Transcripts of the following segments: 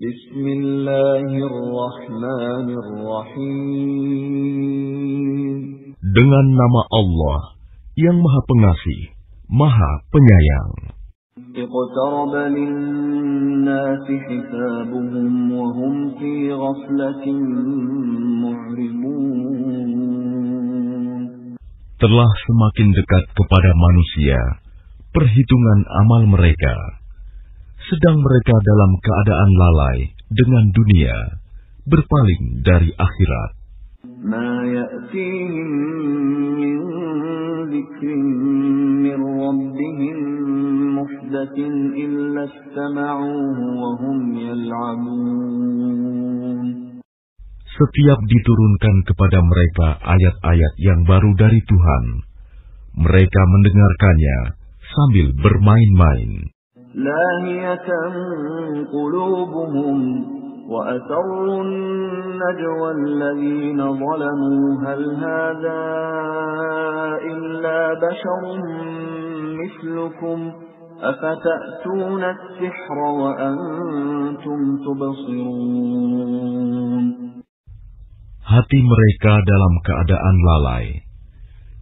Bismillahirrahmanirrahim. Dengan nama Allah yang Maha Pengasih, Maha Penyayang. Iqtaraba lin-nasi hisabuhum wa hum fi ghaflatin mu'ridun. Telah semakin dekat kepada manusia perhitungan amal mereka, sedang mereka dalam keadaan lalai dengan dunia, berpaling dari akhirat. Ma ya'tihim min dzikrin min rabbihim muhdatsin illa istama'uhu wa hum yal'abun. Setiap diturunkan kepada mereka ayat-ayat yang baru dari Tuhan, mereka mendengarkannya sambil bermain-main. Lahiyatan qulubuhum wa asarrun najwa alladhina zalamu hal hadha illa basharun mislukum afata'tuna as-sihra wa antum tubsirun. Hati mereka dalam keadaan lalai,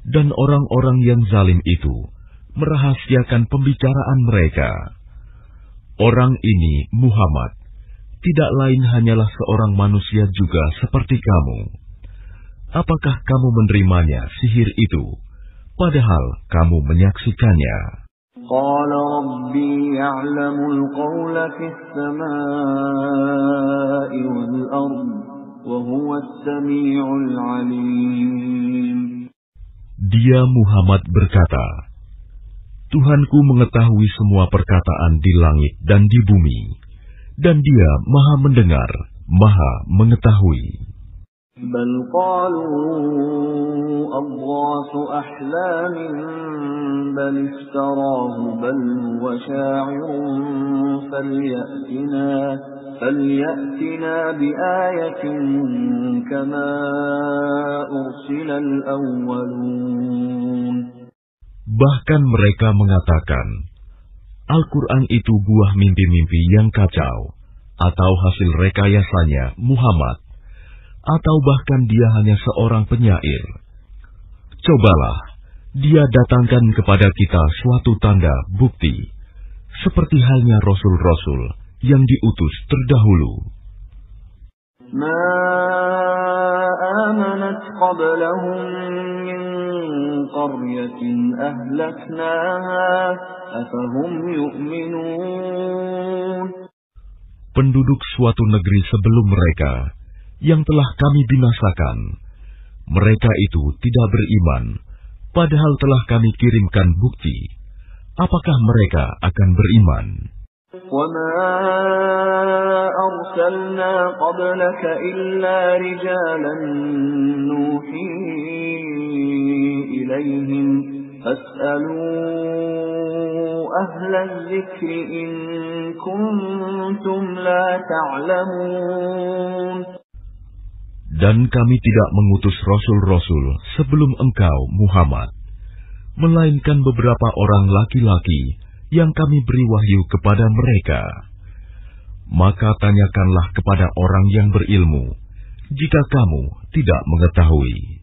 dan orang-orang yang zalim itu merahasiakan pembicaraan mereka. Orang ini, Muhammad, tidak lain hanyalah seorang manusia juga seperti kamu. Apakah kamu menerimanya sihir itu, padahal kamu menyaksikannya? Qala Rabbi ya'lamul qawla fis samaa'i wal ardh wa huwa as-sami'ul 'alim. Dia Muhammad berkata, Tuhanku mengetahui semua perkataan di langit dan di bumi, dan Dia Maha mendengar, Maha mengetahui. Bal qalu adghasu ahlamin bal iftarahu bal huwa sha'irun falyatina biayatin kama ursila al-awwalun. Bahkan mereka mengatakan, Al-Quran itu buah mimpi-mimpi yang kacau, atau hasil rekayasanya Muhammad, atau bahkan dia hanya seorang penyair. Cobalah, dia datangkan kepada kita suatu tanda bukti, seperti halnya Rasul-Rasul yang diutus terdahulu. Ma amanat qablahum min qaryatin ahlaknaha afahum yu'minun. Penduduk suatu negeri sebelum mereka yang telah kami binasakan, mereka itu tidak beriman, padahal telah kami kirimkan bukti. Apakah mereka akan beriman? وَمَا أَرْسَلْنَا قَبْلَكَ إِلَّا رِجَالًا نُوحِي إِلَيْهِمْ فَاسْأَلُوا أَهْلَ الذِّكْرِ إِن كُنتُمْ لَا تَعْلَمُونَ. Dan kami tidak mengutus rasul-rasul sebelum engkau, Muhammad, melainkan beberapa orang laki-laki yang kami beri wahyu kepada mereka. Maka tanyakanlah kepada orang yang berilmu, jika kamu tidak mengetahui.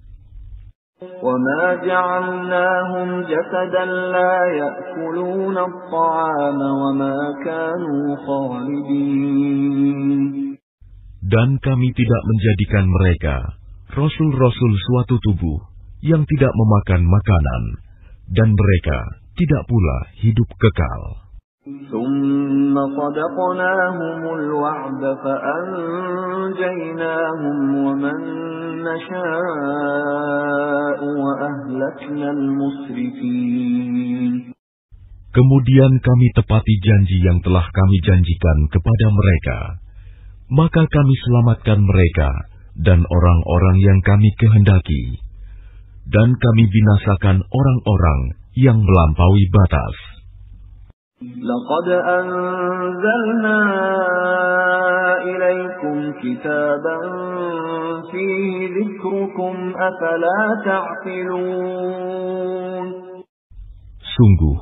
وَمَا جَعَلْنَاهُمْ جَسَدًا لَا يَأْكُلُونَ الطَّعَامَ وَمَا كَانُوا خَالِدِينَ. Dan kami tidak menjadikan mereka, rasul-rasul suatu tubuh, yang tidak memakan makanan, dan mereka tidak pula hidup kekal. ثُمَّ صَدَقْنَاهُمُ الْوَعْدَ فَأَنْجَيْنَاهُمْ وَمَنْ نَشَاءُ وَأَهْلَكْنَا الْمُسْرِفِينَ. Kemudian kami tepati janji yang telah kami janjikan kepada mereka, maka kami selamatkan mereka dan orang-orang yang kami kehendaki, dan kami binasakan orang-orang yang melampaui batas. لَقَدْ أَنزَلْنَا إِلَيْكُمْ كِتَابًا فِيهِ ذِكْرُكُمْ أَفَلَا تَعْقِلُونَ. Sungguh,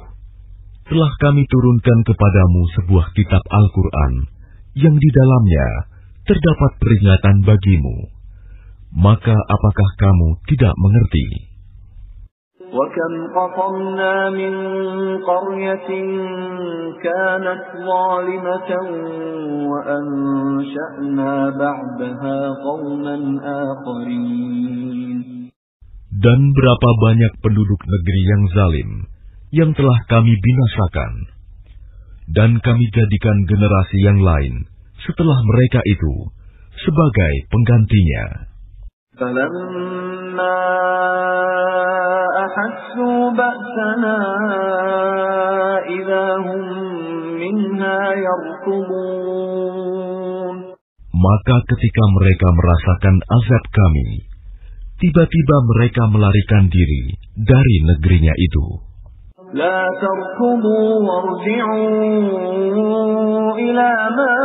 telah kami turunkan kepadamu sebuah kitab Al-Quran yang di dalamnya terdapat peringatan bagimu. Maka apakah kamu tidak mengerti? وَكَمْ قَصَمْنَا مِنْ قَرْيَةٍ كَانَتْ ظَالِمَةً وَأَنْشَأْنَا بَعْدَهَا قَوْمًا آخَرِينَ. Dan berapa banyak penduduk negeri yang zalim yang telah kami binasakan, dan kami jadikan generasi yang lain setelah mereka itu sebagai penggantinya. فَلَمَّا أَحَسُّوا بَأْسَنَا إِذَا هُمْ مِنْهَا يَرْكُضُونَ. Maka ketika mereka merasakan azab kami, tiba-tiba mereka melarikan diri dari negerinya itu. لَا تَرْكُضُوا وَارْجِعُوا إِلَى مَا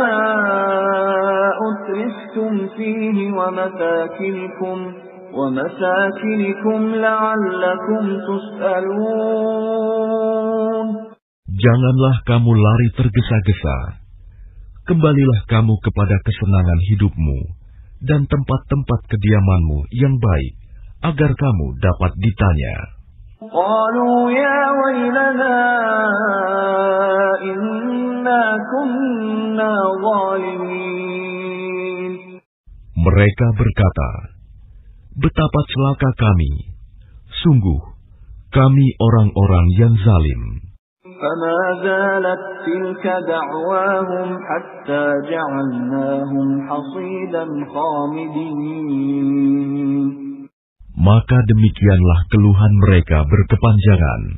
أُتْرِفْتُمْ فِيهِ وَمَسَاكِنِكُمْ لَعَلَّكُمْ تُسْأَلُونَ. Janganlah kamu lari tergesa-gesa. Kembalilah kamu kepada kesenangan hidupmu dan tempat-tempat kediamanmu yang baik, agar kamu dapat ditanya. قالوا يا ويلنا إنا كنا ظالمين. Mereka berkata, betapa celaka kami, sungguh kami orang-orang yang zalim. فما زالت تلك دعواهم حتى جعلناهم حصيدا خامدين. Maka demikianlah keluhan mereka berkepanjangan,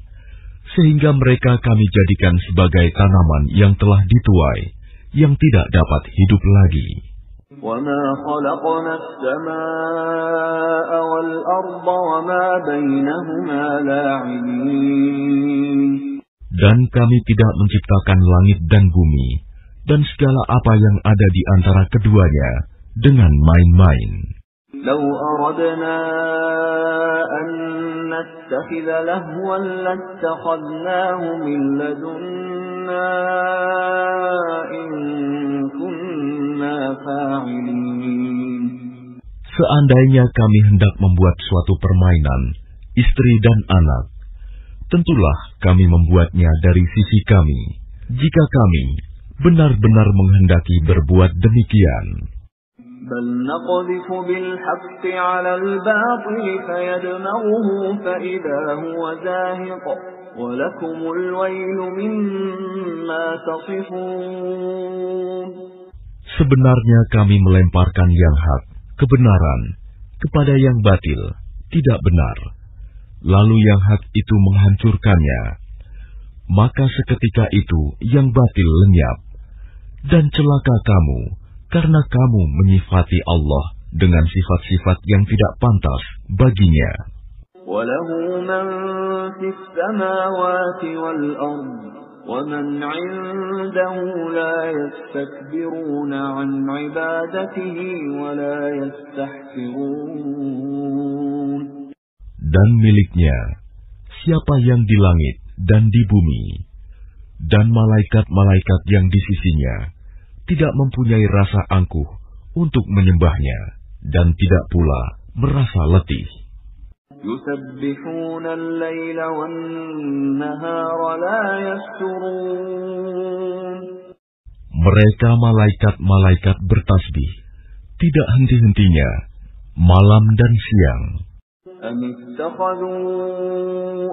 sehingga mereka kami jadikan sebagai tanaman yang telah dituai, yang tidak dapat hidup lagi. وَمَا خَلَقْنَا السَّمَاءَ وَالْأَرْضَ وَمَا بَيْنَهُمَا لَاعِبِينَ. Dan kami tidak menciptakan langit dan bumi, dan segala apa yang ada di antara keduanya, dengan main-main. لو أردنا أن نتخذ لهوا لاتخذناه من لدنا إن كنا فاعلين. Seandainya kami hendak membuat suatu permainan, istri dan anak, tentulah kami membuatnya dari sisi kami, jika kami benar-benar menghendaki berbuat demikian. بل نقذف بالحق على الباطل فيدمغه فإذا هو زاهق ولكم الويل مما تصفون. Sebenarnya kami melemparkan yang hak, kebenaran, kepada yang batil, tidak benar. Lalu yang hak itu menghancurkannya. Maka seketika itu yang batil lenyap. Dan celaka kamu, karena kamu menyifati Allah dengan sifat-sifat yang tidak pantas baginya. وَلَهُ مَنْ فِي السَّمَاوَاتِ وَالْأَرْضِ وَمَنْ عِنْدَهُ لَا يَسْتَكْبِرُونَ عَنْ عِبَادَتِهِ وَلَا يَسْتَحْسِرُونَ. Dan miliknya siapa yang di langit dan di bumi, dan malaikat-malaikat yang di sisinya tidak mempunyai rasa angkuh untuk menyembahnya, dan tidak pula merasa letih. يُسَبِّحُونَ اللَّيْلَ وَالنَّهَارَ لَا يَفْتُرُونَ. Mereka malaikat-malaikat bertasbih, tidak henti-hentinya, malam dan siang. أَمِ اتَّخَذُوا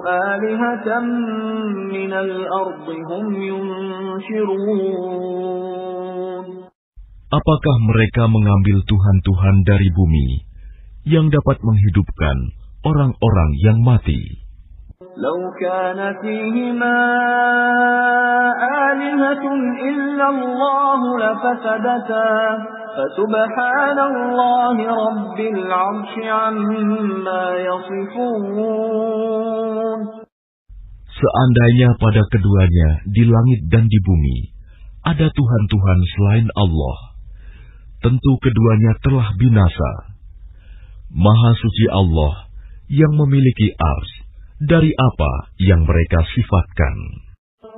آلِهَةً مِّنَ الْأَرْضِ هُمْ يُنشِرُونَ. Apakah mereka mengambil tuhan-tuhan dari bumi yang dapat menghidupkan orang-orang yang mati? لَوْ كَانَ فِيهِمَا آلِهَةٌ إِلَّا اللَّهُ لَفَسَدَتَا فَسُبْحَانَ اللَّهِ رَبِّ الْعَرْشِ عَمَّا يَصِفُونَ. Seandainya pada keduanya di langit dan di bumi ada tuhan-tuhan selain Allah, tentu keduanya telah binasa. Maha suci Allah yang memiliki ars dari apa yang mereka sifatkan.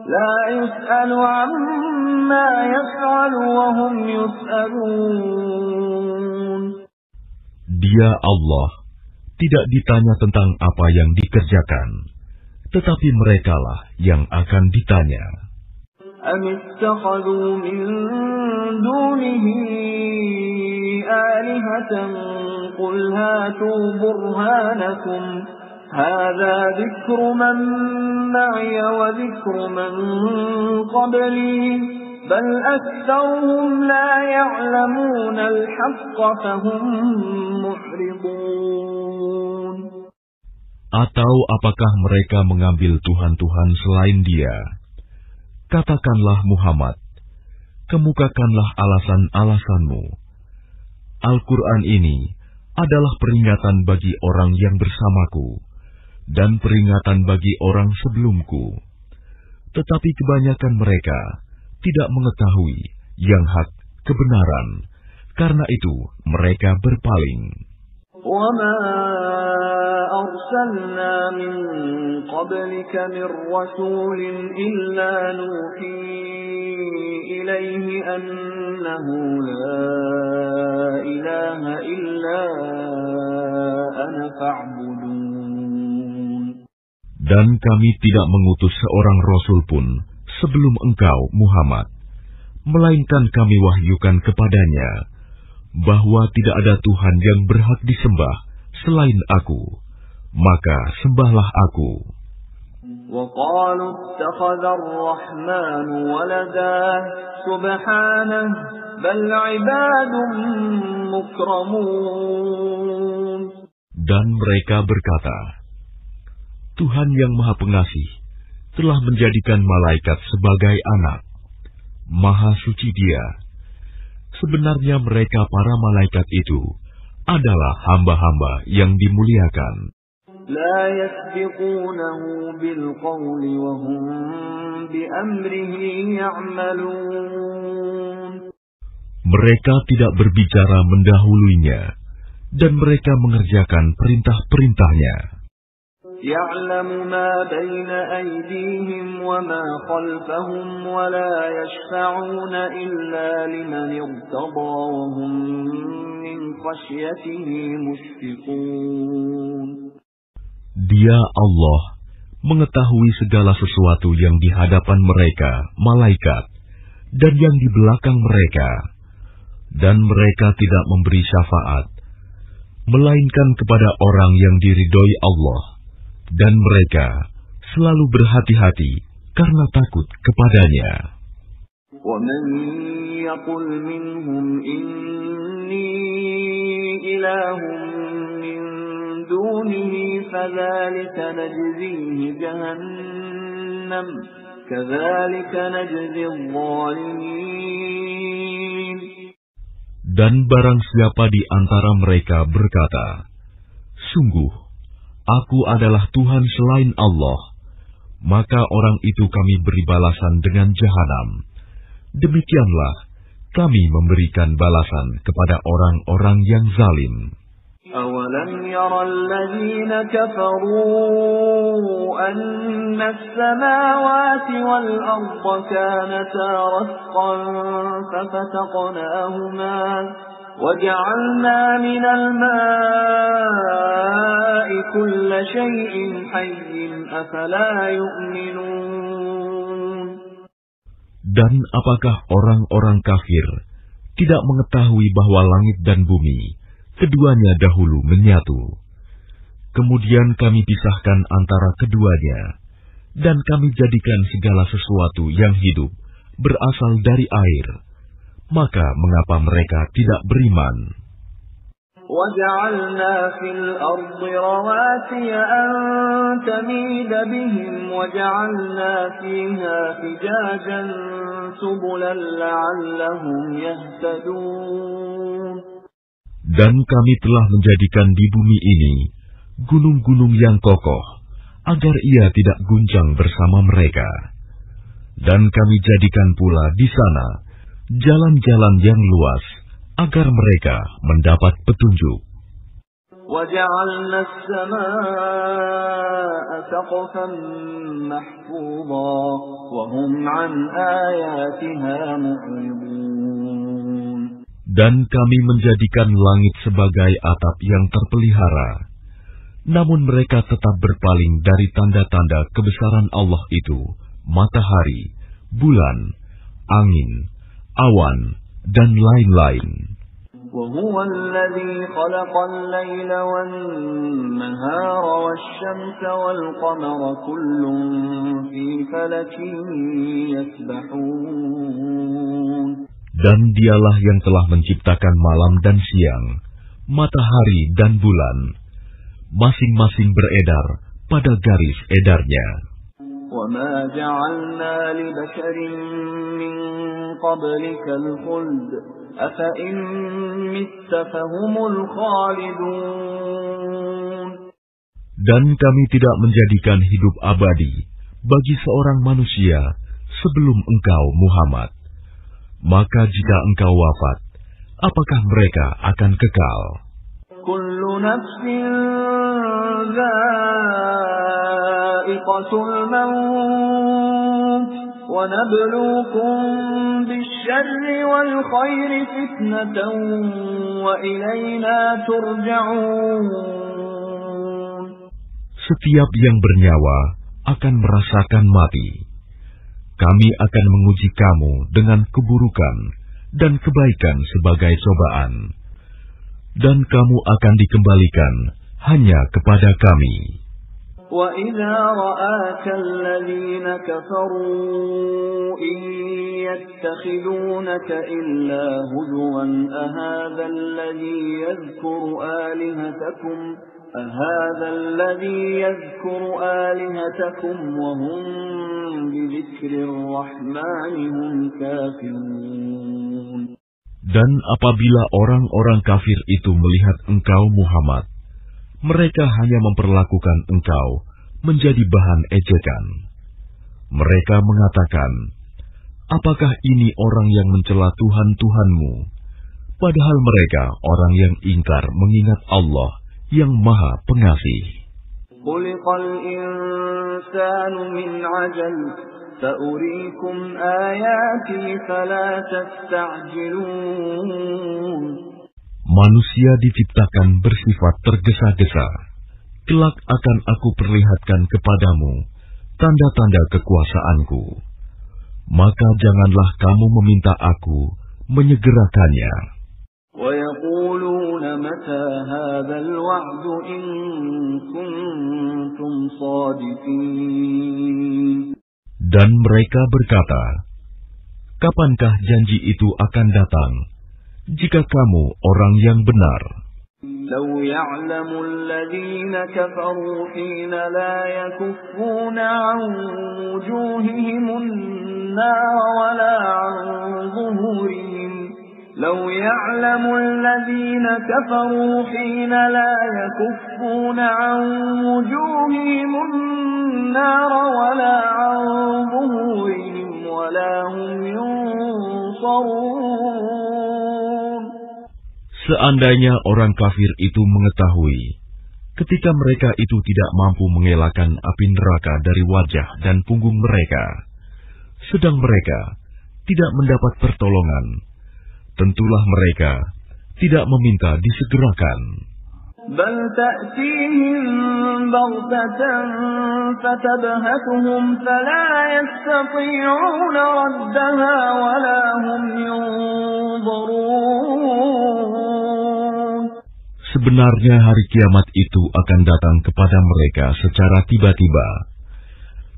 لا يسأل عما يفعل وهم يسألون. Dia Allah tidak ditanya tentang apa yang dikerjakan, tetapi merekalah yang akan ditanya. أم اتخذوا من دونه آلهة قل هاتوا برهانكم هذا ذكر من معي وذكر من قبلي بل أكثرهم لا يعلمون الحق فهم معرضون. Atau apakah mereka mengambil Tuhan-Tuhan selain Dia? Katakanlah Muhammad, kemukakanlah alasan-alasanmu. Al-Quran ini adalah peringatan bagi orang yang bersamaku dan peringatan bagi orang sebelumku. Tetapi kebanyakan mereka tidak mengetahui yang hak kebenaran, karena itu mereka berpaling. وَمَا أَرْسَلْنَا مِن قَبْلِكَ مِن رَّسُولٍ إِلَّا نُوحِي إِلَيْهِ أَنَّهُ لَا إِلَٰهَ إِلَّا أَنَا فَاعْبُدُونِ. Dan kami tidak mengutus seorang rasul pun sebelum engkau, Muhammad, melainkan kami wahyukan kepadanya bahwa tidak ada Tuhan yang berhak disembah selain Aku, maka sembahlah Aku. وَقَالُوا اتَّخَذَ الرَّحْمَنُ وَلَدًا سُبْحَانَهُ بَلْ عِبَادٌ مُكْرَمُونَ. Dan mereka berkata, Tuhan yang Maha Pengasih telah menjadikan malaikat sebagai anak. Maha suci Dia. Sebenarnya mereka para malaikat itu adalah hamba-hamba yang dimuliakan. لا يسبقونه بالقول وهم بأمره يعملون. Mereka tidak berbicara mendahuluinya, dan mereka mengerjakan perintah-perintahnya. يعلم ما بين أيديهم وما خلفهم ولا يشفعون إلا لمن ارتضى وهم من خشيته مشفقون. Dia Allah mengetahui segala sesuatu yang di hadapan mereka, malaikat, dan yang di belakang mereka, dan mereka tidak memberi syafaat, melainkan kepada orang yang diridhoi Allah. Dan mereka selalu berhati-hati karena takut kepadanya. وَمَنْ يَقُلْ مِنْهُمْ إِنِّي إِلَٰهٌ مِّن دُونِهِ فَذَلِكَ نَجْزِيهِ جَهَنَّمَ كَذَلِكَ نَجْزِي الظَّالِمِينَ. Dan barang siapa di antara mereka berkata, sungguh, Aku adalah Tuhan selain Allah, maka orang itu kami beri balasan dengan jahanam. Demikianlah kami memberikan balasan kepada orang-orang yang zalim. أَوَلَمْ يَرَ الَّذِينَ كَفَرُوا أَنَّ السَّمَاوَاتِ وَالْأَرْضَ كَانَتَا رَتْقًا فَفَتَقْنَاهُمَا وَجَعَلْنَا مِنَ الْمَاءِ كُلَّ شَيْءٍ حَيٍّ أَفَلَا يُؤْمِنُونَ. Dan apakah orang-orang kafir tidak mengetahui bahwa langit dan bumi keduanya dahulu menyatu? Kemudian kami pisahkan antara keduanya, dan kami jadikan segala sesuatu yang hidup berasal dari air. Maka mengapa mereka tidak beriman? وَجَعَلْنَا فِي الْأَرْضِ رَوَاسِيَ أَن تَمِيدَ بِهِمْ وَجَعَلْنَا فِيهَا فِجَاجًا سُبُلًا لَّعَلَّهُمْ يَهْتَدُونَ. Dan kami telah menjadikan di bumi ini gunung-gunung yang kokoh, agar ia tidak guncang bersama mereka. Dan kami jadikan pula di sana jalan-jalan yang luas, agar mereka mendapat petunjuk. وَجَعَلْنَا السَّمَاءَ سَقْفًا مَحْفُوظًا وَهُمْ عَنْ آيَاتِهَا مُعْرِضُونَ. Dan kami menjadikan langit sebagai atap yang terpelihara. Namun mereka tetap berpaling dari tanda-tanda kebesaran Allah itu, matahari, bulan, angin, awan, dan lain-lain. وَهُوَ الَّذِي خَلَقَ اللَّيْلَ وَالنَّهَارَ وَالشَّمْسَ وَالْقَمَرَ كُلٌّ فِي فَلَكٍ يَسْبَحُونَ. Dan dialah yang telah menciptakan malam dan siang, matahari dan bulan, masing-masing beredar pada garis edarnya. وَمَا جَعَلْنَا لِبَشَرٍ مِّن قَبْلِكَ الْخُلْدَ أَفَإِن مِّتَّ فَهُمُ الْخَالِدُونَ. Dan kami tidak menjadikan hidup abadi bagi seorang manusia sebelum engkau, Muhammad. Maka jika engkau wafat, apakah mereka akan kekal? Kullu nafsin dha'iqatul maut wa nabluukum bisyarri wal khairi fitnatan wa ilayna turja'un. Setiap yang bernyawa akan merasakan mati. Kami akan menguji kamu dengan keburukan dan kebaikan sebagai cobaan. Dan kamu akan dikembalikan hanya kepada kami. وَإِذَا رَآكَ الَّذِينَ كَفَرُوا إِن يَتَّخِذُونَكَ إِلَّا هُزُوًا أَهَذَا الَّذِي يَذْكُرُ آلِهَتَكُمْ وَهُمْ بِذِكْرِ الرَّحْمَنِ هُمْ كَافِرُونَ. Dan apabila orang-orang kafir itu melihat engkau, Muhammad, mereka hanya memperlakukan engkau menjadi bahan ejekan. Mereka mengatakan, apakah ini orang yang mencela Tuhan-Tuhanmu? Padahal mereka orang yang ingkar mengingat Allah yang Maha Pengasih. Khuliqal insanu min 'ajal sa'uriikum ayati fala tasta'jilun. Manusia diciptakan bersifat tergesa-gesa. Kelak akan aku perlihatkan kepadamu tanda-tanda kekuasaanku. Maka janganlah kamu meminta aku menyegerakannya. وَيَقُولُونَ مَتَى هَذَا الْوَعْدُ إِن كُنتُمْ صَادِقِينَ. Dan mereka berkata, kapankah janji itu akan datang, jika kamu orang yang benar? لَوْ يَعْلَمُ الَّذِينَ كَفَرُوا حِينَ لَا يَكُفُّونَ عَنْ وُجُوهِهِمُ النَّارَ وَلَا عَنْ ظُهُورِهِمْ لو يعلم الذين كفروا حين لا يكفون عن وجوههم النار ولا عن ظهورهم ولا هم ينصرون. Seandainya orang kafir itu mengetahui, ketika mereka itu tidak mampu mengelakkan api neraka dari wajah dan punggung mereka, sedang mereka tidak mendapat pertolongan, tentulah mereka tidak meminta disegerakan. Bal ta'tihim baghtatan fatabhatuhum fala yastati'una raddaha wala hum yunzurun. Sebenarnya hari kiamat itu akan datang kepada mereka secara tiba-tiba.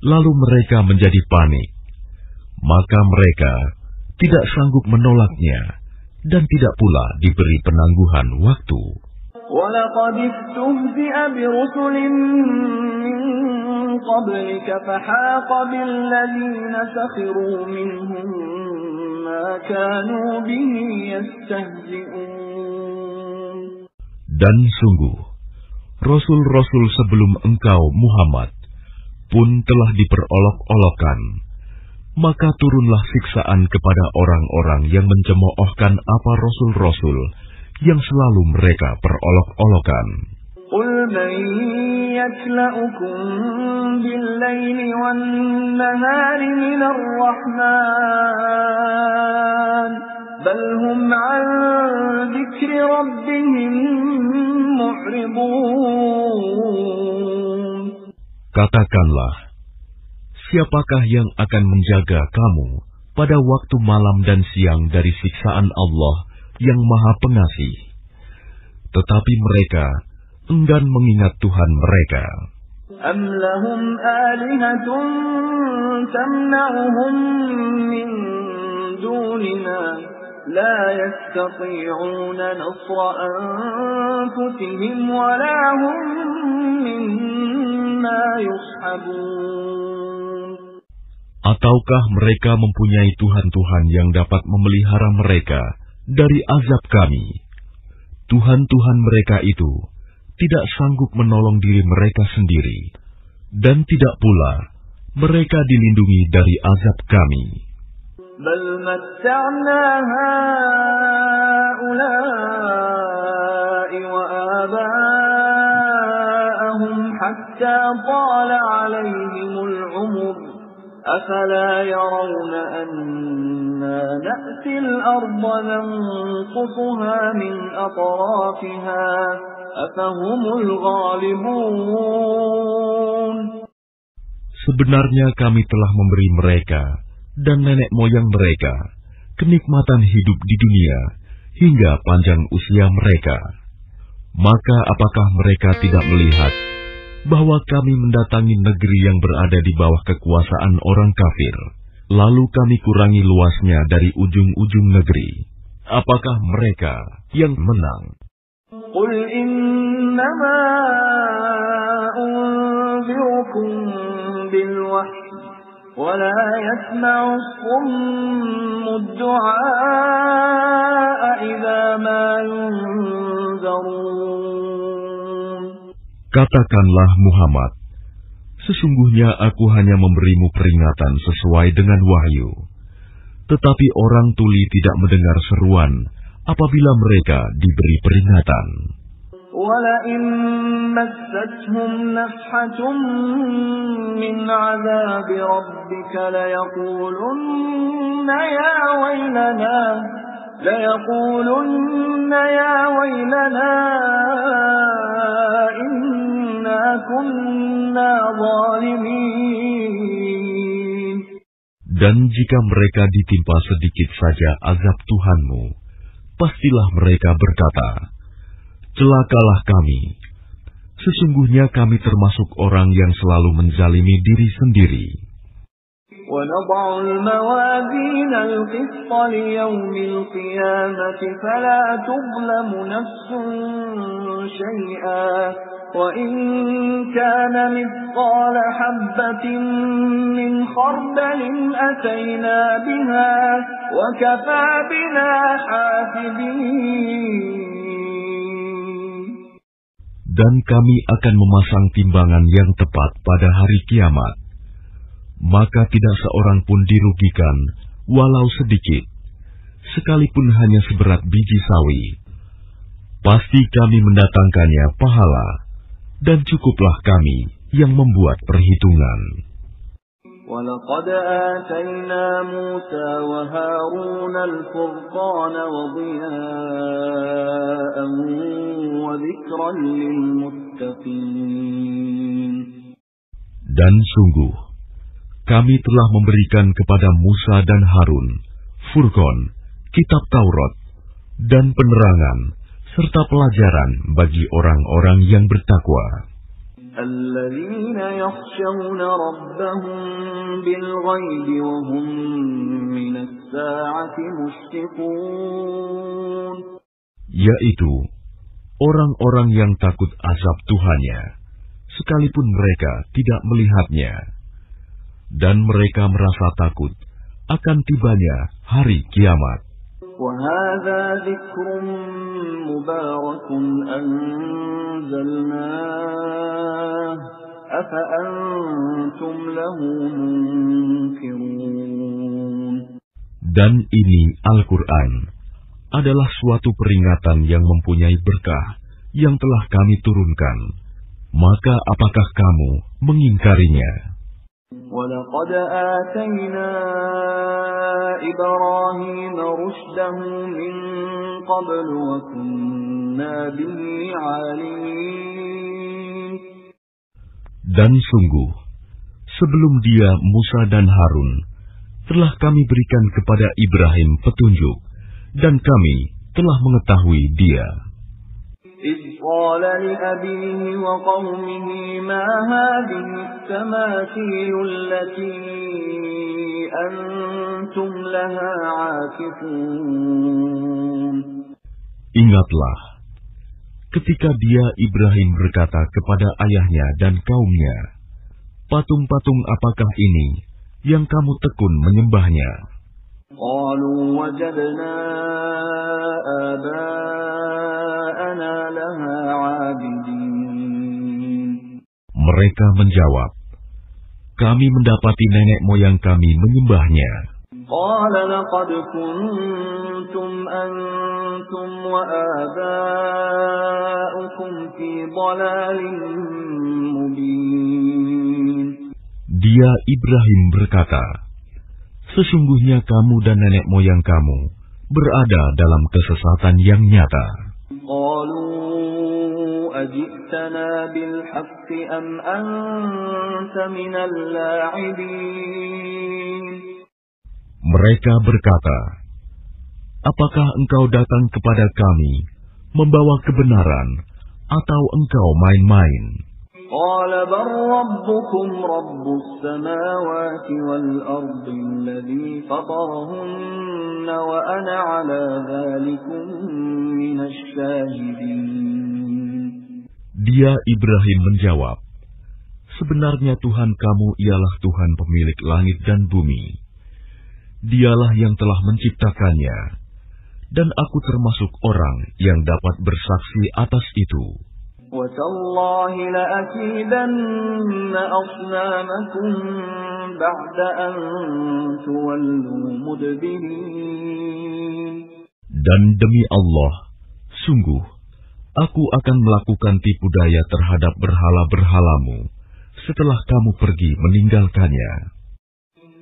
Lalu mereka menjadi panik. Maka mereka tidak sanggup menolaknya dan tidak pula diberi penangguhan waktu. وَلَقَدِ اسْتُهْزِئَ بِرُسُلٍ مِّن قَبْلِكَ فَحَاقَ بِالَّذِينَ سَخِرُوا مِنْهُم مَّا كَانُوا بِهِ يَسْتَهْزِئُونَ. Dan sungguh, Rasul-Rasul sebelum engkau, Muhammad, pun telah diperolok-olokkan. Maka turunlah siksaan kepada orang-orang yang mencemoohkan apa Rasul-Rasul yang selalu mereka perolok-olokan. قل من يكلأكم بالليل والنهار من الرحمن بل هم عن ذكر ربهم معرضون. Katakanlah, siapakah yang akan menjaga kamu pada waktu malam dan siang dari siksaan Allah yang Maha Pengasih? Tetapi mereka enggan mengingat Tuhan mereka. Am lahum alihatun tamna'uhum min dunina la yastati'una nasra anfusihim wa la hum minna yushabun. Ataukah mereka mempunyai Tuhan-Tuhan yang dapat memelihara mereka dari azab kami? Tuhan-Tuhan mereka itu tidak sanggup menolong diri mereka sendiri, dan tidak pula mereka dilindungi dari azab kami. Bal matta'na ha'ula'i wa aba'ahum hatta tala 'alayhimul 'umur afala yarawna anna na'til arda nanqusuha min atrafiha afahumul ghalibun. Sebenarnya kami telah memberi mereka dan nenek moyang mereka kenikmatan hidup di dunia hingga panjang usia mereka. Maka apakah mereka tidak melihat bahwa kami mendatangi negeri yang berada di bawah kekuasaan orang kafir, lalu kami kurangi luasnya dari ujung-ujung negeri? Apakah mereka yang menang? Qul innama unzirukum bil wahyi wa la yasma'u as-summu ad-du'a idza ma yunzarun. Katakanlah Muhammad, sesungguhnya aku hanya memberimu peringatan sesuai dengan wahyu. Tetapi orang tuli tidak mendengar seruan apabila mereka diberi peringatan. وَلَئِن مَّسَّتْهُمْ نَفْحَةٌ مِّنْ عَذَابِ رَبِّكَ لَيَقُولُنَّ يَا وَيْلَنَا إِنَّا كُنَّا ظَالِمِينَ. Dan jika mereka ditimpa sedikit saja azab Tuhanmu, pastilah mereka berkata, celakalah kami. Sesungguhnya kami termasuk orang yang selalu menzalimi diri sendiri. وَنَضَعُ الْمَوَازِينَ الْقِسْطَ لِيَوْمِ الْقِيَامَةِ فَلَا تُظْلَمُ نَفْسٌ شَيْئًا وَإِنْ كَانَ مِثْقَالَ حَبَّةٍ مِّنْ خَرْدَلٍ أَتَيْنَا بِهَا وَكَفَى بِنَا حَاسِبِينَ. Dan kami akan memasang timbangan yang tepat pada hari kiamat. Maka tidak seorang pun dirugikan, walau sedikit, sekalipun hanya seberat biji sawi. Pasti kami mendatangkannya pahala, dan cukuplah kami yang membuat perhitungan. وَلَقَدْ آتَيْنَا مُوسَى وَهَارُونَ الْفُرْقَانَ وَضِيَاءً وَذِكْرًا لِلْمُتَّقِينَ. Dan sungguh, kami telah memberikan kepada Musa dan Harun Furqan, kitab Taurat, dan penerangan, serta pelajaran bagi orang-orang yang bertakwa. الَّذِينَ يَخْشَوْنَ رَبَّهُم بِالْغَيْبِ وَهُم مِّنَ السَّاعَةِ مُشْفِقُونَ. Yaitu orang-orang yang takut azab Tuhannya, sekalipun mereka tidak melihatnya. Dan mereka merasa takut akan tibanya hari kiamat. وَهَذَا ذِكْرٌ مُبَارَكٌ أَنزَلْنَاهُ أَفَأَنْتُمْ لَهُ مُنْكِرُونَ. Dan ini Al-Quran adalah suatu peringatan yang mempunyai berkah yang telah kami turunkan, maka apakah kamu mengingkarinya? وَلَقَدْ آتَيْنَا إِبْرَاهِيمَ رُشْدَهُ مِنْ قَبْلُ وَكُنَّا بِهِ عَالِمِينَ. Dan sungguh, sebelum dia Musa dan Harun, telah kami berikan kepada Ibrahim petunjuk, dan kami telah mengetahui dia. إِذْ قَالَ لِأَبِيهِ وَقَوْمِهِ مَا هَٰذِهِ التَّمَاثِيلُ الَّتِي أَنتُمْ لَهَا عَاكِفُونَ. Ingatlah, ketika dia Ibrahim berkata kepada ayahnya dan kaumnya, patung-patung apakah ini yang kamu tekun menyembahnya? قَالُوا وَجَدْنَا آبَاءَنَا لَهَا عَابِدِينَ. Mereka menjawab, kami mendapati nenek moyang kami menyembahnya. قَالَ لَقَدْ كُنْتُمْ أَنْتُمْ وَآبَاؤُكُمْ فِي ضَلَالٍ مُبِينٍ. Dia Ibrahim berkata, sesungguhnya kamu dan nenek moyang kamu berada dalam kesesatan yang nyata. قَالُوا أَجِئْتَنَا بِالْحَقِّ أَمْ أَنْتَ مِنَ اللَّاعِبِينَ. Mereka berkata, apakah engkau datang kepada kami membawa kebenaran atau engkau main-main? قَالَ بَلْ رَبُّكُمْ رَبُّ السَّمَاوَاتِ وَالْأَرْضِ الَّذِي فَطَرَهُنَّ وَأَنَا عَلَى ذَلِكُمْ مِنَ الشَّاهِدِينَ. Dia Ibrahim menjawab, sebenarnya Tuhan kamu ialah Tuhan pemilik langit dan bumi. Dialah yang telah menciptakannya, dan aku termasuk orang yang dapat bersaksi atas itu. وَتَاللَّهِ لَأَكِيدَنَّ أَصْنَامَكُمْ بَعْدَ أَن تُوَلُّوا مُدْبِرِينَ. Dan demi Allah, sungguh, aku akan melakukan tipu daya terhadap berhala-berhalamu setelah kamu pergi meninggalkannya.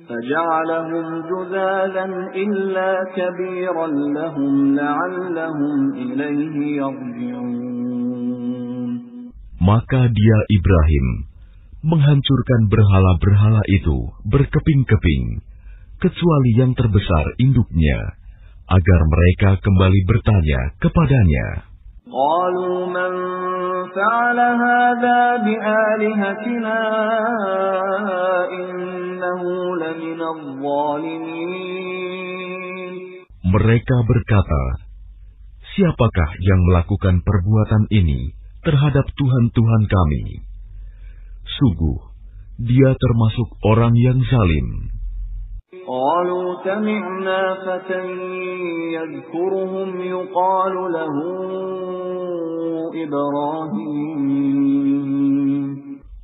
فَجَعَلَهُمْ جُذَاذًا إِلَّا كَبِيرًا لَهُمْ لَعَلَّهُمْ إِلَيْهِ يَرْجِعُونَ. Maka dia Ibrahim menghancurkan berhala-berhala itu berkeping-keping, kecuali yang terbesar induknya, agar mereka kembali bertanya kepadanya. قَالُوا مَنْ فَعَلَ هَذَا بِآلِهَتِنَا إِنَّهُ لَمِنَ الظَّالِمِينَ. Mereka berkata, siapakah yang melakukan perbuatan ini terhadap Tuhan-Tuhan kami? Sungguh, dia termasuk orang yang zalim. قَالُوا سَمِعْنَا فَتًى يَذْكُرُهُمْ يُقَالُ لَهُ إِبْرَاهِيمُ.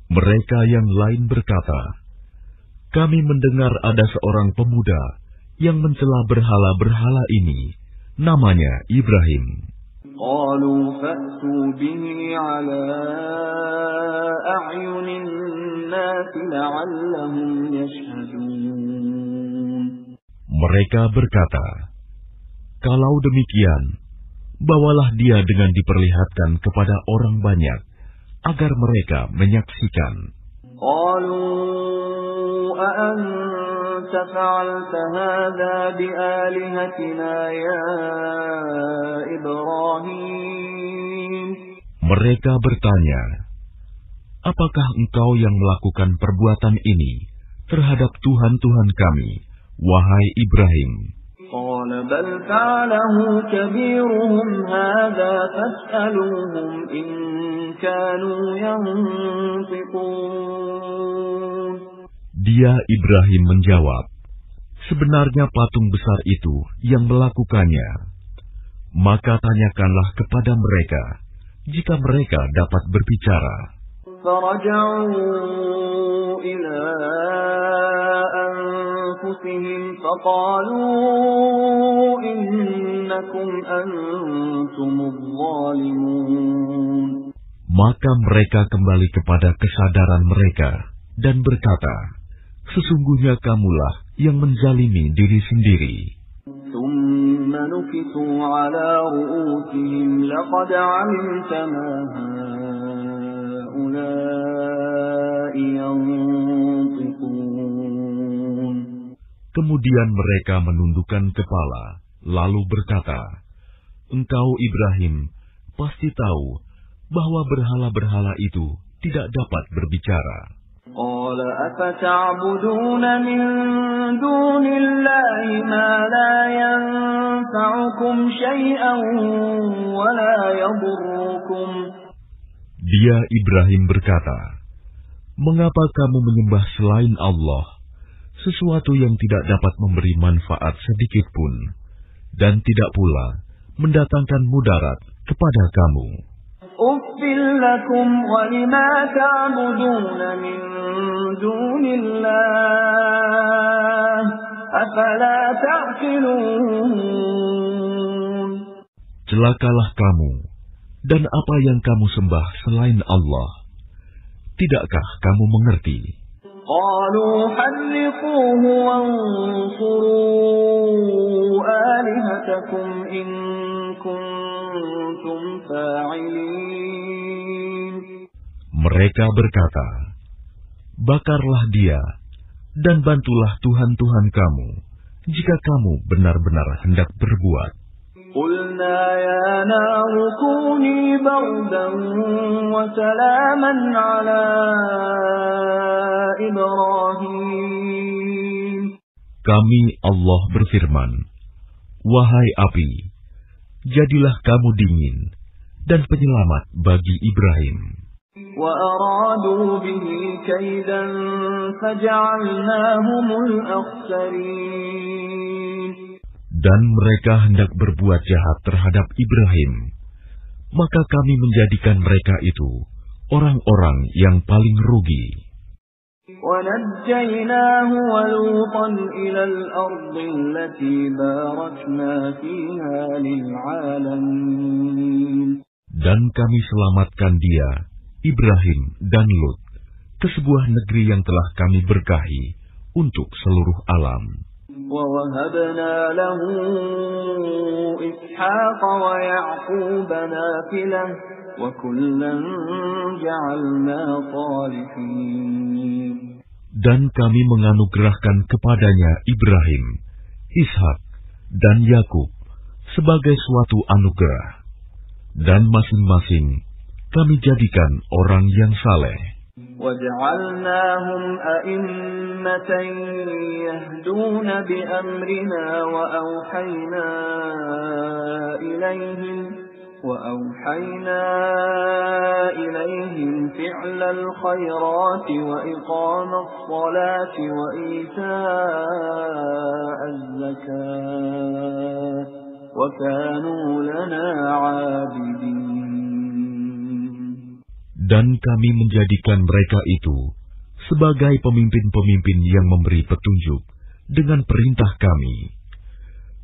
Mereka yang lain berkata, kami mendengar ada seorang pemuda yang mencela berhala-berhala ini, namanya Ibrahim. قَالُوا فَأْتُوا بِهِ عَلَى أَعْيُنِ النَّاسِ لَعَلَّهُمْ يَشْهَدُونَ. Mereka berkata, kalau demikian, bawalah dia dengan diperlihatkan kepada orang banyak, agar mereka menyaksikan. قَالُوا أَأَنْتَ فَعَلْتَ هَذَا بِآلِهَتِنَا يَا إِبْرَاهِيمُ. Mereka bertanya, apakah engkau yang melakukan perbuatan ini terhadap Tuhan-Tuhan kami, wahai Ibrahim? قَالَ بَلْ فَعَلَهُ كَبِيرُهُمْ هَذَا فَاسْأَلُوهُمْ إِنْ كَانُوا يَنْطِقُونَ. Dia Ibrahim menjawab, sebenarnya patung besar itu yang melakukannya. Maka tanyakanlah kepada mereka, jika mereka dapat berbicara. فَرَجَعُوا إِلَىٰ أَنفُسِهِمْ أنفسهم فقالوا إنكم أنتم الظالمون. Maka mereka kembali kepada kesadaran mereka dan berkata, sesungguhnya kamulah yang menzalimi diri sendiri. ثم نكسوا على رؤوسهم لقد علمت ما هؤلاء ينطقون. Kemudian mereka menundukkan kepala, lalu berkata, engkau Ibrahim pasti tahu bahwa berhala-berhala itu tidak dapat berbicara. قال أفتعبدون من دون الله ما لا ينفعكم شيئا ولا يضركم. Dia Ibrahim berkata, mengapa kamu menyembah selain Allah sesuatu yang tidak dapat memberi manfaat sedikit pun dan tidak pula mendatangkan mudarat kepada kamu? أُفِّلْ لَكُمْ وَلِمَا تَعْبُدُونَ مِن دُونِ اللَّهِ أَفَلَا تَعْقِلُونَ. Celakalah kamu dan apa yang kamu sembah selain Allah. Tidakkah kamu mengerti? قَالُوا حَرِّقُوهُ وَانصُرُوا آلِهَتَكُمْ إِن كُنتُمْ فَاعِلِينَ. Mereka berkata, bakarlah dia dan bantulah Tuhan-Tuhan kamu jika kamu benar-benar hendak berbuat. قُلْنَا يَا نَارُ كُونِي بَرْدًا وَسَلَامًا عَلَى إِبْرَاهِيمَ. Kami Allah berfirman, wahai api, jadilah kamu dingin dan penyelamat bagi Ibrahim. وَأَرَادُوا بِهِ كَيْدًا فَجَعَلْنَاهُمُ الْأَخْسَرِينَ. Dan mereka hendak berbuat jahat terhadap Ibrahim, maka kami menjadikan mereka itu orang-orang yang paling rugi. وَنَجَّيْنَاهُ وَلُوطًا إِلَى الْأَرْضِ الَّتِي بَارَكْنَا فِيهَا لِلْعَالَمِينَ. Dan kami selamatkan dia, Ibrahim dan Lut, ke sebuah negeri yang telah kami berkahi untuk seluruh alam. وَوَهَبْنَا لَهُ إِسْحَاقَ وَيَعْقُوبَ نَافِلَةً وَكُلًّا جَعَلْنَا صَالِحِينَ. Dan kami menganugerahkan kepadanya Ibrahim, Ishak, dan Yakub sebagai suatu anugerah, dan masing-masing kami jadikan orang yang saleh. وَجَعَلْنَاهُمْ أَئِمَّةً يَهْدُونَ بِأَمْرِنَا وَأَوْحَيْنَا إِلَيْهِمْ فِعْلَ الْخَيْرَاتِ وَإِقَامَ الصَّلَاةِ وَإِيتَاءَ الزَّكَاةِ وَكَانُوا لَنَا عَابِدِينَ. Dan kami menjadikan mereka itu sebagai pemimpin-pemimpin yang memberi petunjuk dengan perintah kami.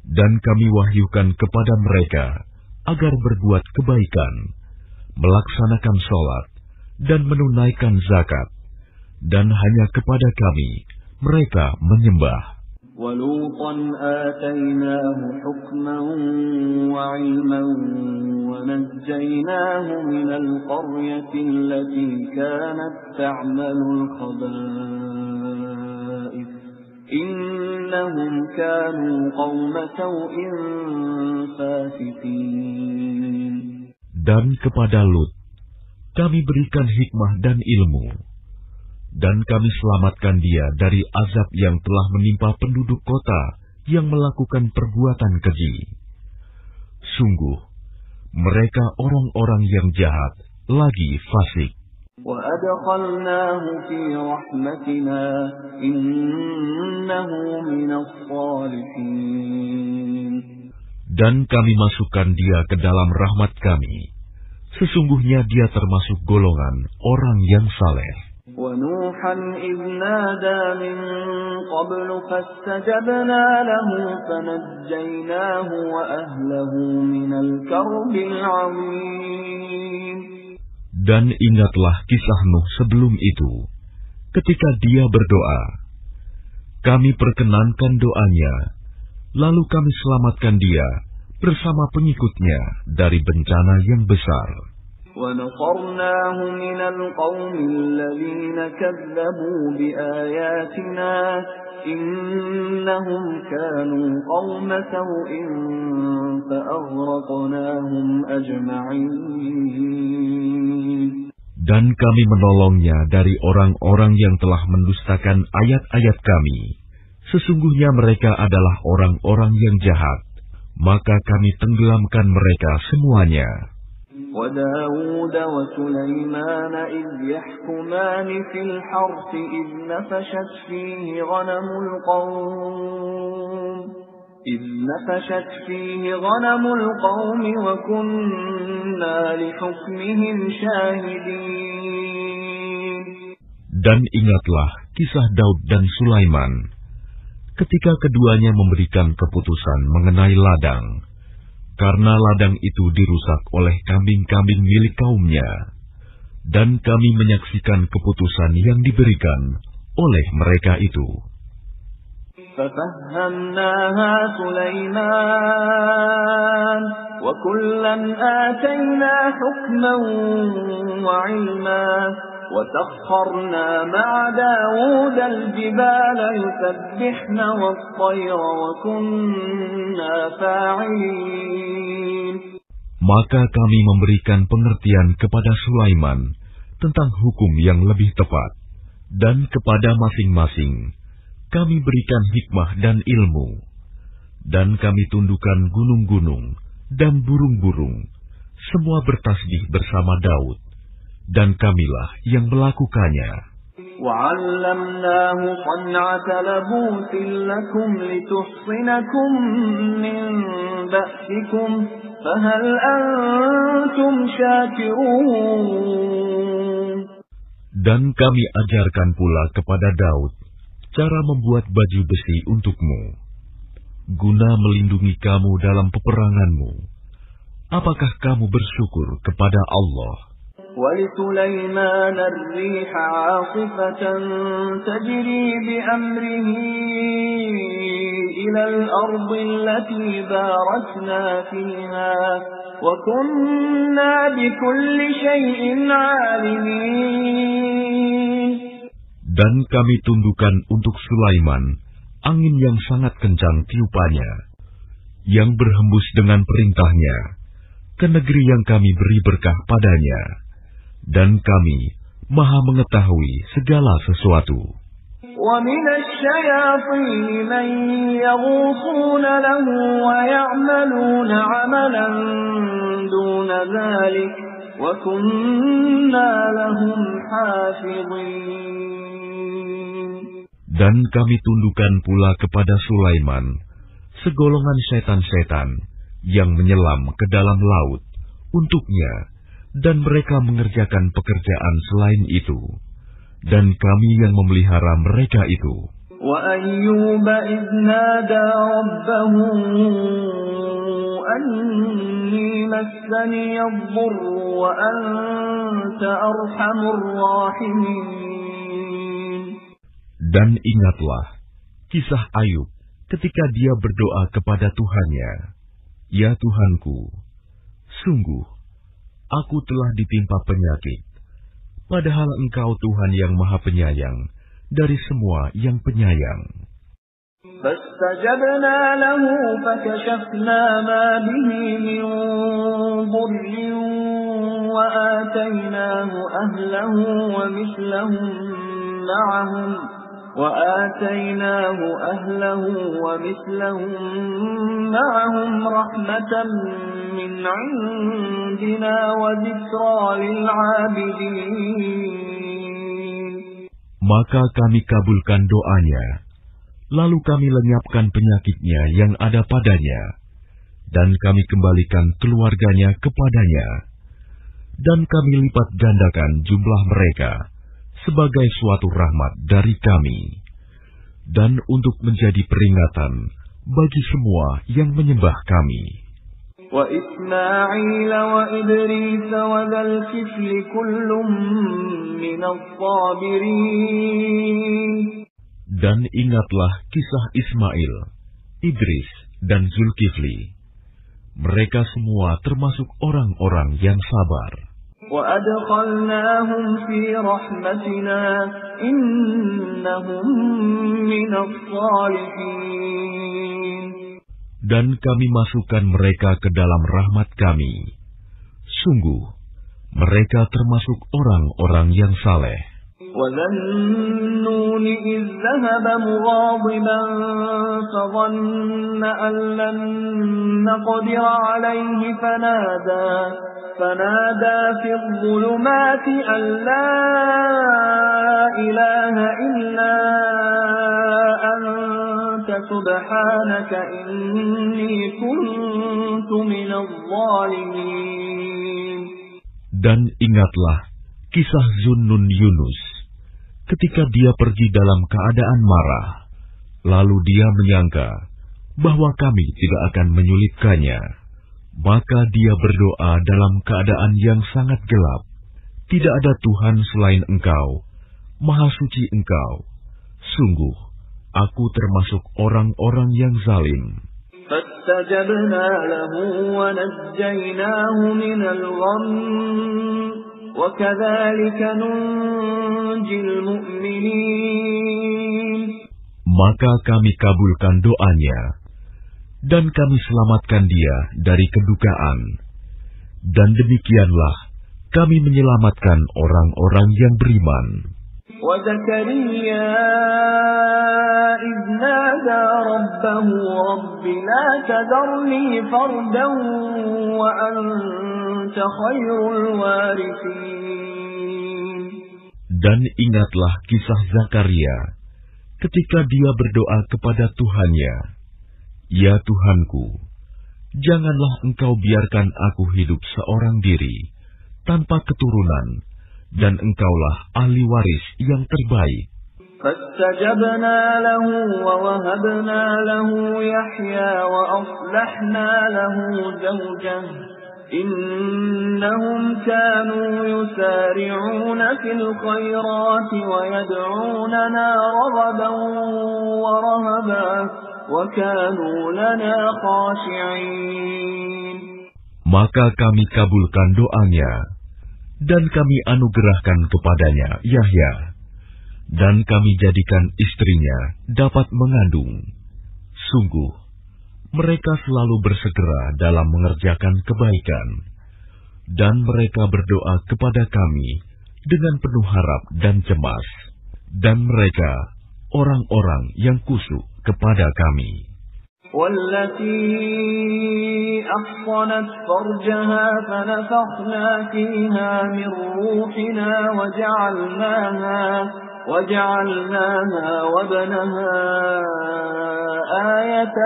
Dan kami wahyukan kepada mereka agar berbuat kebaikan, melaksanakan sholat, dan menunaikan zakat. Dan hanya kepada kami mereka menyembah. وَلُوطًا آتَيْنَاهُ حُكْمًا وَعِلْمًا وَنَجَّيْنَاهُ مِنَ الْقَرْيَةِ الَّتِي كَانَتْ تَعْمَلُ الْخَبَائِثَ إِنَّهُمْ كَانُوا قَوْمَ سَوْءٍ فَاسِقِينَ. Dan kepada Lut kami berikan hikmah dan ilmu, dan kami selamatkan dia dari azab yang telah menimpa penduduk kota yang melakukan perbuatan keji. Sungguh, mereka orang-orang yang jahat lagi fasik. وَأَدْخَلْنَاهُ فِي رَحْمَتِنَا إِنَّهُ مِنَ الصَّالِحِينَ. Dan kami masukkan dia ke dalam rahmat kami. Sesungguhnya dia termasuk golongan orang yang saleh. ونوحا إذ نادى من قبل فاستجبنا له فنجيناه وأهله من الكرب العظيم. Dan ingatlah kisah Nuh sebelum itu, ketika dia berdoa. Kami perkenankan doanya, lalu kami selamatkan dia bersama pengikutnya dari bencana yang besar. وَنَصَرْنَاهُ مِنَ الْقَوْمِ الَّذِينَ كَذَّبُوا بِآيَاتِنَا إِنَّهُمْ كَانُوا قَوْمَ سَوْءٍ فَأَغْرَقْنَاهُمْ أَجْمَعِينَ. Dan kami menolongnya dari orang-orang yang telah mendustakan ayat-ayat kami. Sesungguhnya mereka adalah orang-orang yang jahat, maka kami tenggelamkan mereka semuanya. وَدَاوُودَ وَسُلَيْمَانَ إِذْ يَحْكُمَانِ فِي الْحَرْثِ إِذْ نَفَشَتْ فِيهِ غَنَمُ الْقَوْمِ وَكُنَّا لِحُكْمِهِمْ شَاهِدِينَ. Dan ingatlah kisah Daud dan Sulaiman, ketika keduanya memberikan keputusan mengenai ladang, karena ladang itu dirusak oleh kambing-kambing milik kaumnya, dan kami menyaksikan keputusan yang diberikan oleh mereka itu. فَفَهَّمْنَاهَا سُلَيْمَانَ وَكُلًّا آتَيْنَا حُكْمًا وَعِلْمًا وَسَخَّرْنَا مَعَ دَاوُودَ الْجِبَالَ يُسَبِّحْنَ وَالطَّيْرَ وَكُنَّا فَاعِلِينَ. Maka kami memberikan pengertian kepada Sulaiman tentang hukum yang lebih tepat, dan kepada masing-masing kami berikan hikmah dan ilmu, dan kami tundukkan gunung-gunung dan burung-burung, semua bertasbih bersama Daud, dan kamilah yang melakukannya. وَعَلَّمْنَاهُ صَنْعَةَ لَبُوسٍ لَكُمْ لِتُحْصِنَكُمْ مِنْ بَأْسِكُمْ فَهَلْ أَنْتُمْ شَاكِرُونَ. Dan kami ajarkan pula kepada Daud cara membuat baju besi untukmu, guna melindungi kamu dalam peperanganmu. Apakah kamu bersyukur kepada Allah? وَلِسُلَيْمَانَ الرِّيحَ عَاصِفَةً تَجْرِي بِأَمْرِهِ إِلَى الْأَرْضِ الَّتِي بَارَكْنَا فِيهَا وَكُنَّا بِكُلِّ شَيْءٍ عَالِمِينَ. Dan kami tundukkan untuk Sulaiman angin yang sangat kencang tiupannya, yang berhembus dengan perintahnya ke negeri yang kami beri berkah padanya, dan kami Maha mengetahui segala sesuatu. وَمِنَ الشَّيَاطِينِ مَن يَغُوصُونَ لَهُ وَيَعْمَلُونَ عَمَلًا دُونَ ذَلِكَ وَكُنَّا لَهُمْ حَافِظِينَ. Dan kami tundukkan pula kepada Sulaiman segolongan setan-setan yang menyelam ke dalam laut untuknya, dan mereka mengerjakan pekerjaan selain itu, dan kami yang memelihara mereka itu. وَأَيُّوبَ إِذْ نَادَى رَبَّهُ أَنِّي مَسَّنِيَ الضُّرُّ وَأَنْتَ أَرْحَمُ الرَّاحِمِينَ. Dan ingatlah kisah Ayub ketika dia berdoa kepada Tuhannya, "Ya Tuhanku, sungguh aku telah ditimpa penyakit, padahal Engkau Tuhan yang Maha Penyayang dari semua yang penyayang." فَاسْتَجَبْنَا لَهُ فَكَشَفْنَا مَا بِهِ مِنْ ضُرٍّ وَآتَيْنَاهُ أَهْلَهُ وَمِثْلَهُمْ مَعَهُمْ رَحْمَةً مِنْ عِنْدِنَا وَذِكْرَى لِلْعَابِدِينَ. Maka kami kabulkan doanya, lalu kami lenyapkan penyakitnya yang ada padanya, dan kami kembalikan keluarganya kepadanya, dan kami lipat gandakan jumlah mereka sebagai suatu rahmat dari kami, dan untuk menjadi peringatan bagi semua yang menyembah kami. وإسماعيل وإدريس وذا الكفل كل من الصابرين. Dan ingatlah kisah Ismail, Idris, dan Zulkifli. Mereka semua termasuk orang-orang yang sabar. وأدخلناهم في رحمتنا إنهم من الصالحين. Dan kami masukkan mereka ke dalam rahmat kami. Sungguh, mereka termasuk orang-orang yang saleh. وَذَا النُّونِ إِذ ذَّهَبَ مُغَاضِبًا فَظَنَّ أَن لَّن نَّقْدِرَ عَلَيْهِ فنادى في الظلمات أن لا إله إلا أنت سبحانك إني كنت من الظالمين. Dan ingatlah kisah Zunnun Yunus ketika dia pergi dalam keadaan marah, lalu dia menyangka bahwa kami tidak akan menyulitkannya. Maka dia berdoa dalam keadaan yang sangat gelap. Tidak ada Tuhan selain Engkau, Maha Suci Engkau. Sungguh, aku termasuk orang-orang yang zalim. فاستجبنا له ونجيناه من الغم وكذلك ننجي المؤمنين. Maka kami kabulkan doanya, dan kami selamatkan dia dari kedukaan. Dan demikianlah kami menyelamatkan orang-orang yang beriman. وَزَكَرِيَّا إِذْ نَادَى رَبَّهُ رَبِّ لَا تَذَرْنِي فَرْدًا وَأَنْتَ خَيْرُ الْوَارِثِينَ. Dan ingatlah kisah Zakaria ketika dia berdoa kepada Tuhannya, "Ya Tuhanku, janganlah Engkau biarkan aku hidup seorang diri, tanpa keturunan, dan Engkaulah ahli waris yang terbaik." فَاسْتَجَبْنَا لَهُ وَوَهَبْنَا لَهُ يَحْيَى وَأَصْلَحْنَا لَهُ زَوْجَهُ إِنَّهُمْ كَانُوا يُسَارِعُونَ فِي الْخَيْرَاتِ وَيَدْعُونَنَا رَغَبًا وَرَهَبًا وَكَانُوا لَنَا خَاشِعِينَ. Maka kami kabulkan doanya, dan kami anugerahkan kepadanya Yahya, dan kami jadikan istrinya dapat mengandung. Sungguh, mereka selalu bersegera dalam mengerjakan kebaikan, dan mereka berdoa kepada kami dengan penuh harap dan cemas, dan mereka orang-orang yang kusuk kepada kami. وَالَّتِي أَحْصَنَتْ فَرْجَهَا فَنَفَخْنَا فِيهَا مِنْ رُوحِنَا وَجَعَلْنَاهَا وَابْنَهَا آيَةً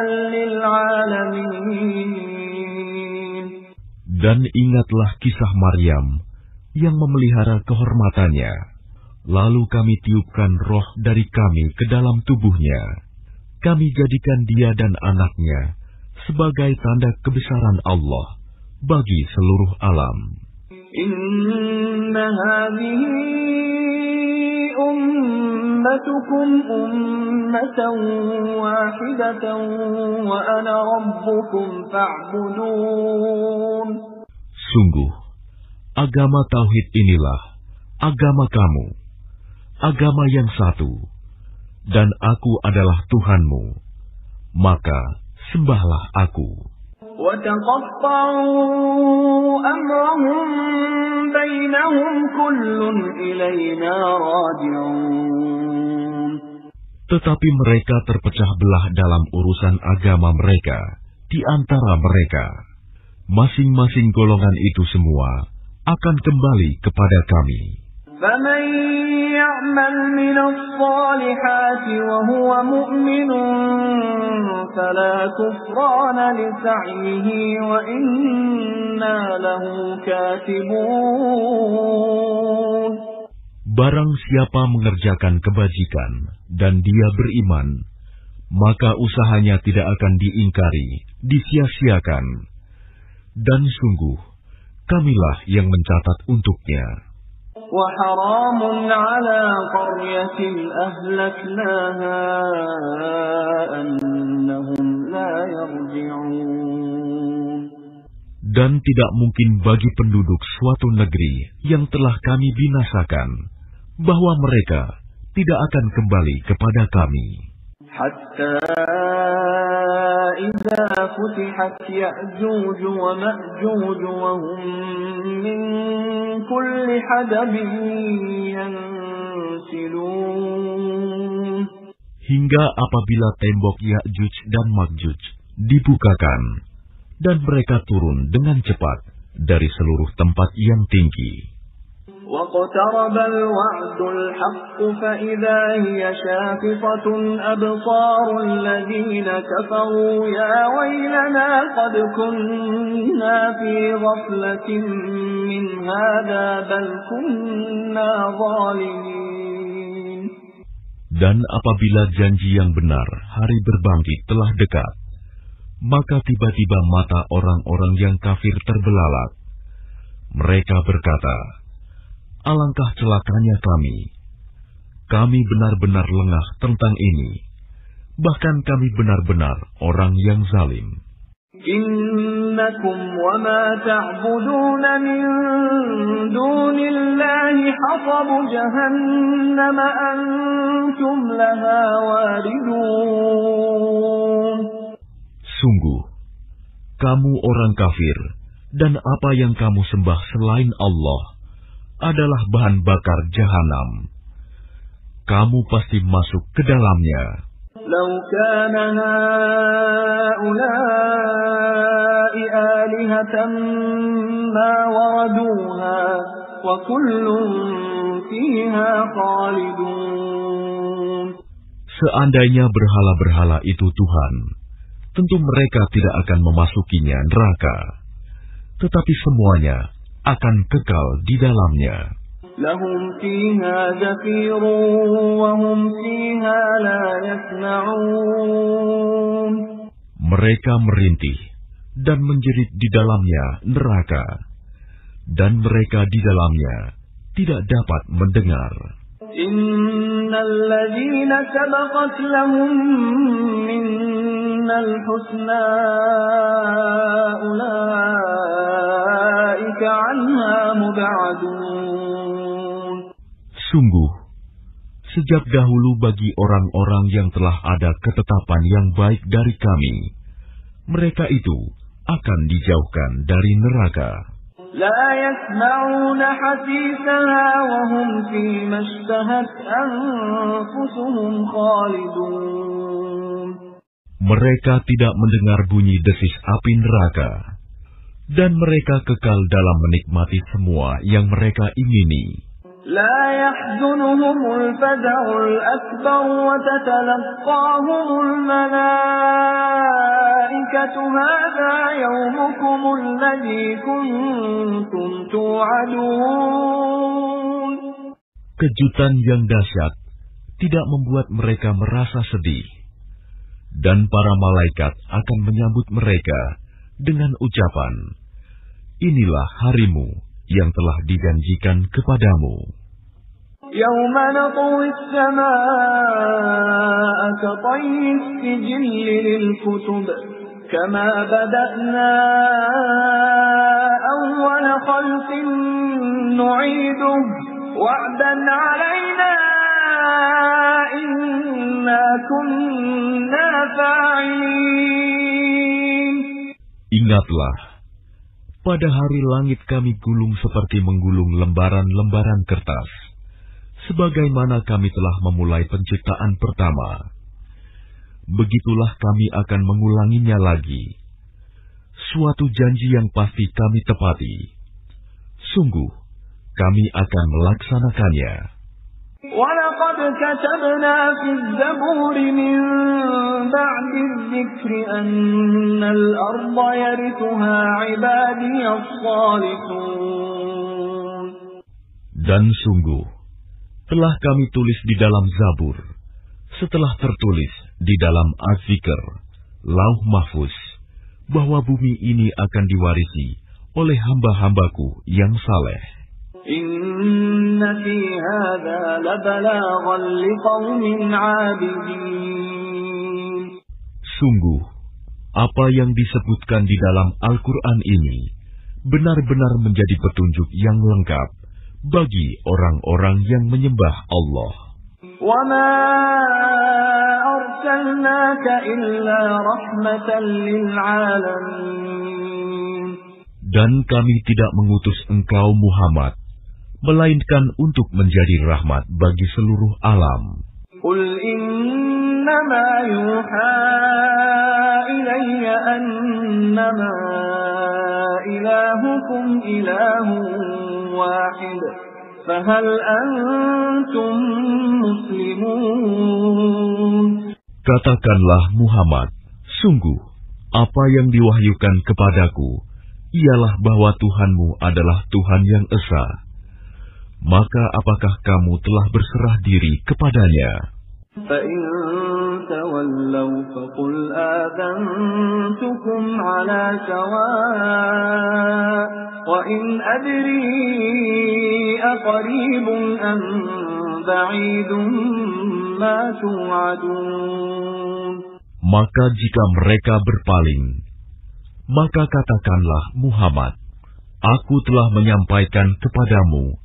لِلْعَالَمِينَ. Dan ingatlah kisah Maryam yang memelihara kehormatannya. Lalu kami tiupkan roh dari kami ke dalam tubuhnya. Kami jadikan dia dan anaknya sebagai tanda kebesaran Allah bagi seluruh alam. Inna hadhihi ummatukum ummatan wahidatan wa ana rabbukum fa'budun. Sungguh, agama tauhid inilah agama kamu, agama yang satu, dan aku adalah Tuhanmu, maka sembahlah aku. وَتَقَطَّعُوا أَمْرَهُمْ بَيْنَهُمْ كُلٌّ إِلَيْنَا رَاجِعُونَ. Tetapi mereka terpecah belah dalam urusan agama mereka di antara mereka. Masing-masing golongan itu semua akan kembali kepada kami. فَمَنْ يَعْمَلْ مِنَ الصَّالِحَاتِ وَهُوَ مُؤْمِنٌ فَلَا كُفْرَانَ لِسَعْيِهِ وَإِنَّا لَهُ كَاتِبُونَ. Barang siapa mengerjakan kebajikan dan dia beriman, maka usahanya tidak akan diingkari, disia-siakan. Dan sungguh, kamilah yang mencatat untuknya. وَحَرَامٌ عَلَى قَرْيَةٍ أَهْلَكْنَاهَا أَنَّهُمْ لَا يَرْجِعُونَ. Dan tidak mungkin bagi penduduk suatu negeri yang telah kami binasakan, bahwa mereka tidak akan kembali kepada kami. حَتَّى إِذَا فُتِحَتْ يَأْجُوجُ وَمَأْجُوجُ وَهُمْ مِنْ كُلِّ حَدَبٍ يَنْسِلُونَ. Hingga apabila tembok Ya'juj dan Ma'juj dibukakan, dan mereka turun dengan cepat dari seluruh tempat yang tinggi. وَاقْتَرَبَ الْوَعْدُ الْحَقُّ فَإِذَا هِيَ شَاخِصَةٌ أَبْصَارُ الَّذِينَ كَفَرُوا يَا وَيْلَنَا قَدْ كُنَّا فِي غَفْلَةٍ مِّنْ هَذَا بَلْ كُنَّا ظَالِمِينَ. Dan apabila janji yang benar, hari berbangkit telah dekat, maka tiba-tiba mata orang-orang yang kafir terbelalak. Mereka berkata, alangkah celakanya kami benar-benar lengah tentang ini, bahkan kami benar-benar orang yang zalim. إنكم وما تعبدون من دون الله حصب جهنم أنتم لها واردون. Sungguh, kamu orang kafir, dan apa yang kamu sembah selain Allah adalah bahan bakar jahanam. Kamu pasti masuk ke dalamnya. لو كان هؤلاء آلهة ما وردوها وكل فيها خالدون. Seandainya berhala-berhala itu Tuhan, tentu mereka tidak akan memasukinya neraka, tetapi semuanya akan kekal di dalamnya. لهم فيها زفير وهم فيها لا يسمعون. Mereka merintih dan menjerit di dalamnya neraka, dan mereka di dalamnya tidak dapat mendengar. Innal ladzina sabaqat lahum minnal husna ulaika 'anha mub'adun. Sungguh, sejak dahulu bagi orang-orang yang telah ada ketetapan yang baik dari kami, mereka itu akan dijauhkan dari neraka. La yasma'una hasisaha wa hum fima ishtahat anfusuhum khalidun. Mereka tidak mendengar bunyi desis api neraka, dan mereka kekal dalam menikmati semua yang mereka ingini. لا يحزنهم الفزع الأكبر وتتلقاهم الملائكة هذا يومكم الذي كنتم توعدون. Kejutan yang dahsyat tidak membuat mereka merasa sedih, dan para malaikat akan menyambut mereka dengan ucapan, inilah harimu yang telah dijanjikan kepadamu. Yawma natwi as-samaa'a katayyi as-sijilli lil-kutub kama bada'na awwala khalqin nu'iduhu wa'dan 'alaina inna kunna fa'ilin. Ingatlah, pada hari langit kami gulung seperti menggulung lembaran-lembaran kertas, sebagaimana kami telah memulai penciptaan pertama. Begitulah kami akan mengulanginya lagi. Suatu janji yang pasti kami tepati. Sungguh, kami akan melaksanakannya. وَلَقَدْ كَتَبْنَا فِي الزَّبُورِ مِنْ بَعْدِ الذِّكْرِ أَنَّ الْأَرْضَ يَرِثُهَا عِبَادِيَ الصَّالِحُونَ. Dan sungguh, telah kami tulis di dalam Zabur, setelah tertulis di dalam Az-Zikr, Lauh Mahfuz, bahwa bumi ini akan diwarisi oleh hamba-hambaku yang saleh. Inna fi hadza labalaghan liqaumin 'abidin. Sungguh, apa yang disebutkan di dalam Al-Quran ini benar-benar menjadi petunjuk yang lengkap bagi orang-orang yang menyembah Allah. وَمَا أَرْسَلْنَاكَ إِلَّا رَحْمَةً لِلْعَالَمِينَ. Dan kami tidak mengutus engkau Muhammad, melainkan untuk menjadi rahmat bagi seluruh alam. قُلْ إِنَّمَا يُوحَى إِلَيَّ أَنَّمَا إِلَٰهُكُمْ إِلَٰهٌ وَاحِدٌ فَهَلْ أَنْتُمْ مُسْلِمُونَ. Katakanlah Muhammad, sungguh apa yang diwahyukan kepadaku ialah bahwa Tuhanmu adalah Tuhan yang esa. Maka apakah kamu telah berserah diri kepadanya? فَإِن تَوَلَّوْا فَقُلْ آذَنْتُكُمْ عَلَى سَوَاءٍ وَإِنْ أَدْرِي أَقَرِيبٌ أَمْ بَعِيدٌ مَا تُوعَدُونَ. Maka jika mereka berpaling, maka katakanlah Muhammad, aku telah menyampaikan kepadamu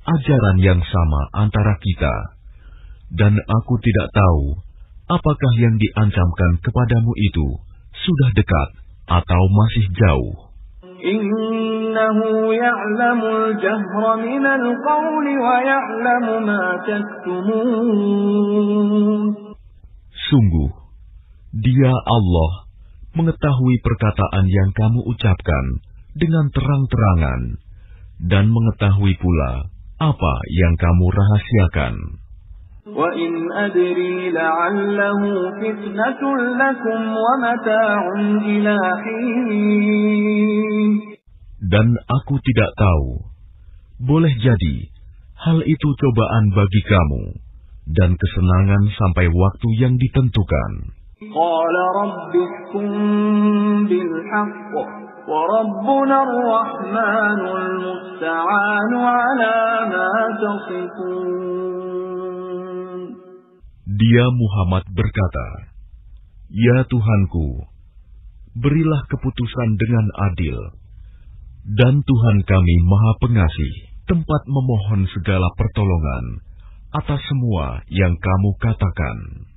ajaran yang sama antara kita, dan aku tidak tahu apakah yang diancamkan kepadamu itu sudah dekat atau masih jauh. Innahu ya'lamul jahra minal qawli wa ya'lamu ma taktumun. Sungguh, Dia Allah mengetahui perkataan yang kamu ucapkan dengan terang-terangan dan mengetahui pula apa yang kamu rahasiakan. Wa in adri la'allahu fitnatun lakum wa mata'un ila hin. Dan aku tidak tahu, boleh jadi hal itu cobaan bagi kamu dan kesenangan sampai waktu yang ditentukan. Qala rabbihkum bil haqq wa rabbuna ar-rahmanul musta'anu ala ma tasifun. Dia Muhammad berkata, Ya Tuhanku, berilah keputusan dengan adil, dan Tuhan kami Maha Pengasih, tempat memohon segala pertolongan atas semua yang kamu katakan.